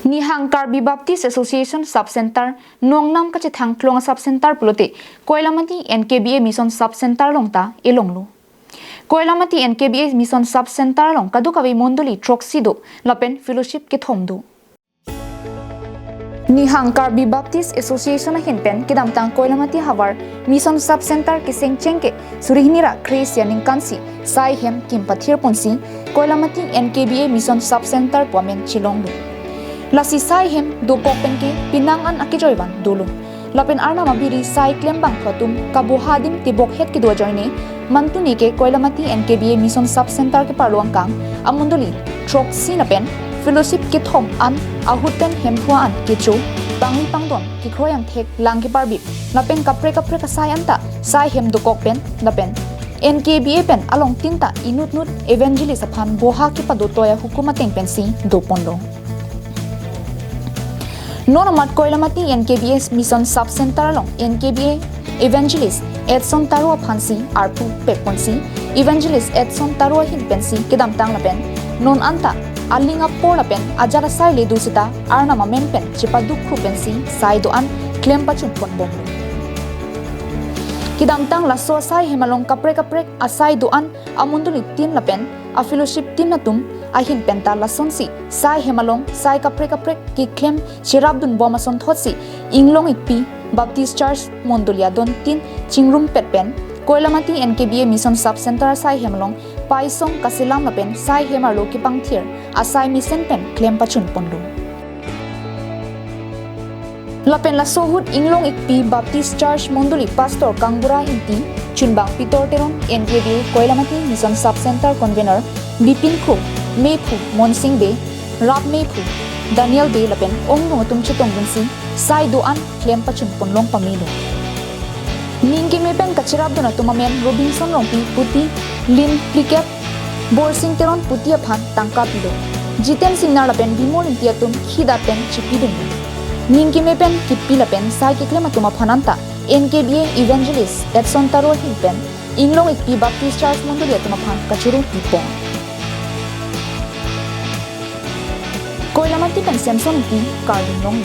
Nihang Karbi Baptist Association Sub-Centre Nongnam ka chithang klong Sub-Centre pulote Koilamati NKBA Mission Sub-Centre longta ilonglu. Koilamati NKBA Mission Sub-Centre long kadukawi mondoli troxido lapen fellowship ke thomdu. Nihang Karbi Baptist Association hinpen kidamtang Koilamati Havar Mission Sub-Centre ke sengchengke surihinira Christian kansi asaihem kimpathir ponsi Koilamati NKBA Mission Sub-Centre pomen chilonglu. Lasi asaihem do pokpen ke pinangan akijoyban dulu. Lapen arna mabiri keklem bang phatum kabuhadim tibok het ki do joine mantuni ke Koilamati NKBA Mission Sub-Centre ke parluang kang amundoli troxi na pen fellowship ke thom an ahuten hemphua an kichu bangi pangdon ki kroyang thek langki parbi lapen kapre kasai anta asaihem do kokpen lapen NKBA pen along tinta inut evangelist aphan boha ki padotoya hukumateng pensi do pondo. Nonamat Koilamati NKBA Mission Sub-Centre long NKBA Evangelist Edson Tarua Phansi Arpu Pekponsi Evangelist Edson Tarua Hinpensi Kidamtang Lapen Non Anta Alinga Por Lapen Ajara Sai Le Dusita Arna Mamempen Chipadukhu Pensi Sai Doan Klem Pachun Ponbong Kidamtang Laso Sai Hemalong Kapre Asai Doan Amunduli Tin Lapen A fellowship Tin Natum ahin penta lasonsi sai hemalong sai kapre keklem shirabdun bomason thotsi Inglong ikpi Baptist Church Mondolia don tin chingrum petpen Koilamati NKBA Mission Sub-Centre sai hemalong paisong kasilam lapen sai hemarlo ki pangthir asai mission pen klem pachun pondu lapen la sohut Inglong ikpi Baptist Church Mondoli Pastor Kangbura inti chunbang pitorteron NKBA Koilamati Mission Sub-Centre convener Bipin Khu Mepu Monsing Be Rap Mepu Daniel Be lapen ong tum chitong bunsi sai doan klem pachun ponlong pamilo ningki mepen kachirab dona tumamen Robinson rongpi puti lin pliket borsing teron puti aphan tangka pilo jiten singnar lapen bimol intiatum khidapen chipidun ningki mepen kipi lapen sai keklem atuma phananta NKBA Evangelist Edson Tarua Hinpen Inglong ikpi Baptist Church Mondoli atuma phan kachuru hipong Koilamati pen Samson ki Karbi Nong